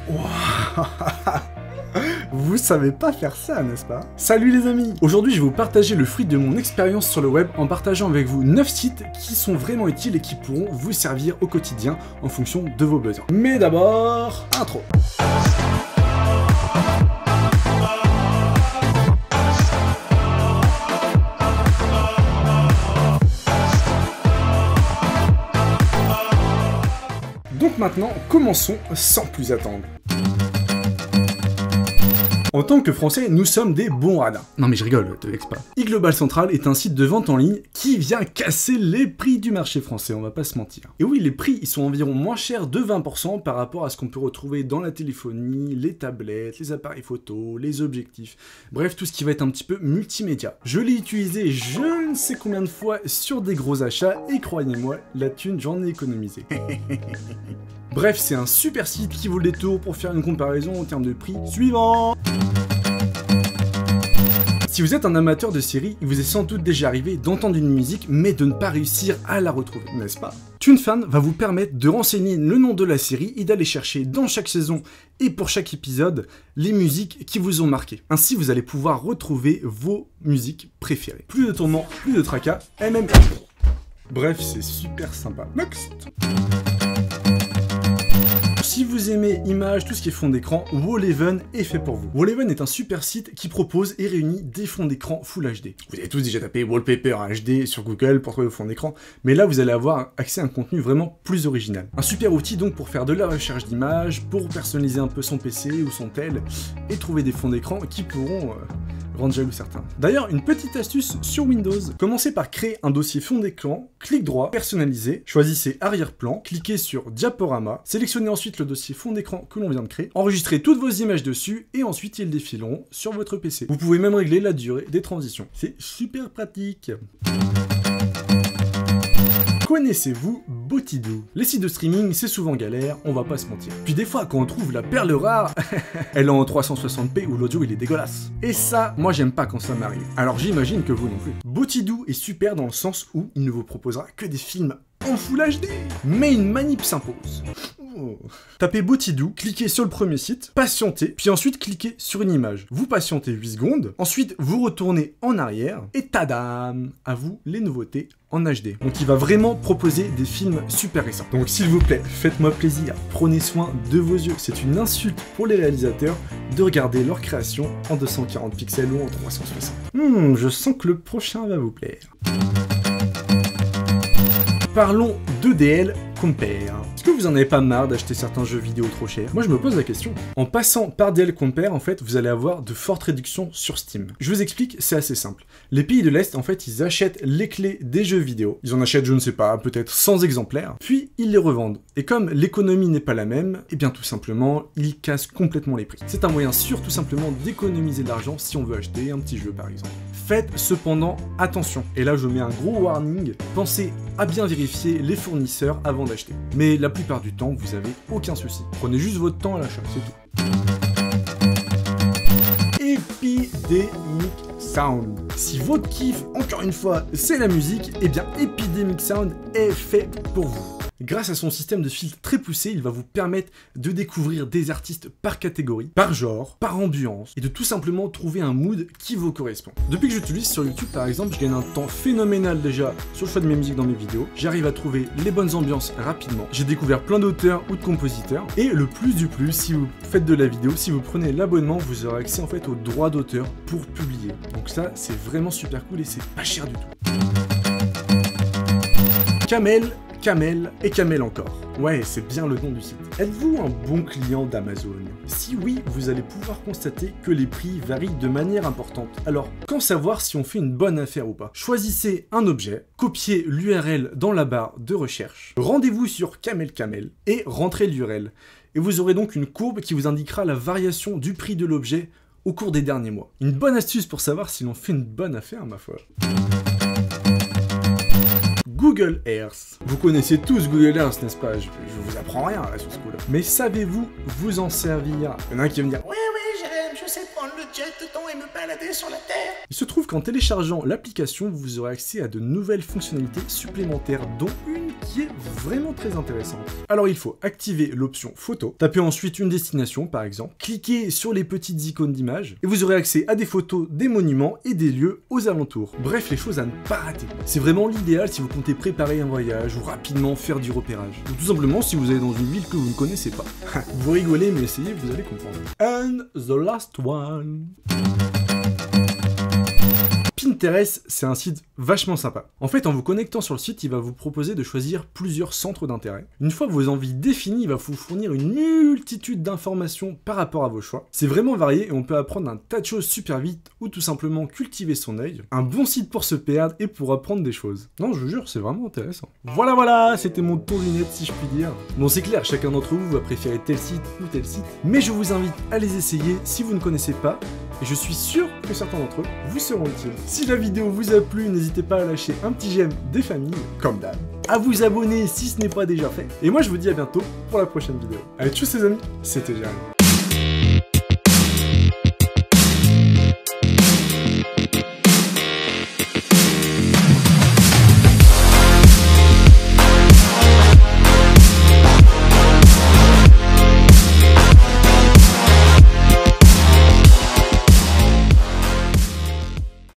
Wow. Vous savez pas faire ça, n'est-ce pas? Salut les amis! Aujourd'hui, je vais vous partager le fruit de mon expérience sur le web en partageant avec vous 9 sites qui sont vraiment utiles et qui pourront vous servir au quotidien en fonction de vos besoins. Mais d'abord, intro! Donc maintenant, commençons sans plus attendre. En tant que Français, nous sommes des bons radins. Non mais je rigole, te vexe pas. eGlobal Central est un site de vente en ligne qui vient casser les prix du marché français, on va pas se mentir. Et oui, les prix, ils sont environ moins chers de 20% par rapport à ce qu'on peut retrouver dans la téléphonie, les tablettes, les appareils photo, les objectifs, bref, tout ce qui va être un petit peu multimédia. Je l'ai utilisé je ne sais combien de fois sur des gros achats, et croyez-moi, la thune, j'en ai économisé. Bref, c'est un super site qui vaut le détour pour faire une comparaison en termes de prix. Suivant! Si vous êtes un amateur de séries, il vous est sans doute déjà arrivé d'entendre une musique mais de ne pas réussir à la retrouver, n'est-ce pas? TuneFan va vous permettre de renseigner le nom de la série et d'aller chercher dans chaque saison et pour chaque épisode les musiques qui vous ont marqué. Ainsi, vous allez pouvoir retrouver vos musiques préférées. Plus de tourments, plus de tracas, MM. Bref, c'est super sympa. Next! Si vous aimez images, tout ce qui est fond d'écran, Wallhaven est fait pour vous. Wallhaven est un super site qui propose et réunit des fonds d'écran Full HD. Vous avez tous déjà tapé Wallpaper HD sur Google pour trouver le fond d'écran, mais là vous allez avoir accès à un contenu vraiment plus original. Un super outil donc pour faire de la recherche d'images, pour personnaliser un peu son PC ou son tel, et trouver des fonds d'écran qui pourront rendre jaloux certains. D'ailleurs, une petite astuce sur Windows. Commencez par créer un dossier fond d'écran, clic droit, personnalisé, choisissez arrière-plan, cliquez sur diaporama, sélectionnez ensuite le dossier fond d'écran que l'on vient de créer, enregistrez toutes vos images dessus et ensuite ils défileront sur votre PC. Vous pouvez même régler la durée des transitions. C'est super pratique. Connaissez-vous Botidou? Les sites de streaming, c'est souvent galère, on va pas se mentir. Puis des fois, quand on trouve la perle rare, elle est en 360p ou l'audio il est dégueulasse. Et ça, moi j'aime pas quand ça m'arrive. Alors j'imagine que vous non plus. Botidou est super dans le sens où il ne vous proposera que des films en Full HD. Mais une manip s'impose. Tapez Botidou, cliquez sur le premier site, patientez, puis ensuite cliquez sur une image. Vous patientez 8 secondes, ensuite vous retournez en arrière, et tadam! À vous les nouveautés en HD. Donc il va vraiment proposer des films super récents. Donc s'il vous plaît, faites-moi plaisir, prenez soin de vos yeux. C'est une insulte pour les réalisateurs de regarder leur création en 240 pixels ou en 360. Je sens que le prochain va vous plaire. Parlons d'EDL Compare. Est-ce que vous en avez pas marre d'acheter certains jeux vidéo trop chers? Moi je me pose la question. En passant par DL Compare, en fait, vous allez avoir de fortes réductions sur Steam. Je vous explique, c'est assez simple. Les pays de l'Est, en fait, ils achètent les clés des jeux vidéo. Ils en achètent, je ne sais pas, peut-être 100 exemplaires, puis ils les revendent. Et comme l'économie n'est pas la même, eh bien tout simplement, ils cassent complètement les prix. C'est un moyen sûr, tout simplement, d'économiser de l'argent si on veut acheter un petit jeu par exemple. Faites cependant attention, et là je mets un gros warning, pensez à bien vérifier les fournisseurs avant d'acheter. Mais la plupart du temps, vous avez aucun souci. Prenez juste votre temps à l'achat, c'est tout. Epidemic Sound. Si votre kiff, encore une fois, c'est la musique, eh bien Epidemic Sound est fait pour vous. Grâce à son système de filtres très poussé, il va vous permettre de découvrir des artistes par catégorie, par genre, par ambiance, et de tout simplement trouver un mood qui vous correspond. Depuis que j'utilise sur YouTube par exemple, je gagne un temps phénoménal déjà sur le choix de mes musiques dans mes vidéos, j'arrive à trouver les bonnes ambiances rapidement, j'ai découvert plein d'auteurs ou de compositeurs, et le plus du plus, si vous faites de la vidéo, si vous prenez l'abonnement, vous aurez accès en fait aux droits d'auteur pour publier. Donc ça, c'est vraiment super cool et c'est pas cher du tout. Camel et Camel encore. Ouais, c'est bien le nom du site. Êtes-vous un bon client d'Amazon? Si oui, vous allez pouvoir constater que les prix varient de manière importante. Alors, quand savoir si on fait une bonne affaire ou pas? Choisissez un objet, copiez l'URL dans la barre de recherche, rendez-vous sur Camel et rentrez l'URL. Et vous aurez donc une courbe qui vous indiquera la variation du prix de l'objet au cours des derniers mois. Une bonne astuce pour savoir si l'on fait une bonne affaire, ma foi. Google Earth. Vous connaissez tous Google Earth, n'est-ce pas? Je vous apprends rien là sur ce coup-là. Mais savez-vous vous en servir? Il y en a un qui va me dire « Ouais, Jérém, je sais prendre le jet dedans et me balader sur la Terre ». Il se trouve qu'en téléchargeant l'application, vous aurez accès à de nouvelles fonctionnalités supplémentaires, dont une qui est vraiment très intéressante. Alors il faut activer l'option photo, taper ensuite une destination par exemple, cliquez sur les petites icônes d'image et vous aurez accès à des photos des monuments et des lieux aux alentours. Bref, les choses à ne pas rater. C'est vraiment l'idéal si vous comptez préparer un voyage ou rapidement faire du repérage. Ou tout simplement si vous allez dans une ville que vous ne connaissez pas. Vous rigolez mais essayez, vous allez comprendre. And the last one. Pinterest, c'est un site vachement sympa. En fait, en vous connectant sur le site, il va vous proposer de choisir plusieurs centres d'intérêt. Une fois vos envies définies, il va vous fournir une multitude d'informations par rapport à vos choix. C'est vraiment varié et on peut apprendre un tas de choses super vite ou tout simplement cultiver son œil. Un bon site pour se perdre et pour apprendre des choses. Non, je vous jure, c'est vraiment intéressant. Voilà, c'était mon tour du net si je puis dire. Bon, c'est clair, chacun d'entre vous va préférer tel site ou tel site, mais je vous invite à les essayer si vous ne connaissez pas. Et je suis sûr que certains d'entre eux vous seront utiles. Si la vidéo vous a plu, n'hésitez pas à lâcher un petit j'aime des familles, comme d'hab, à vous abonner si ce n'est pas déjà fait. Et moi je vous dis à bientôt pour la prochaine vidéo. Allez, tchuss les amis, c'était Jérémy.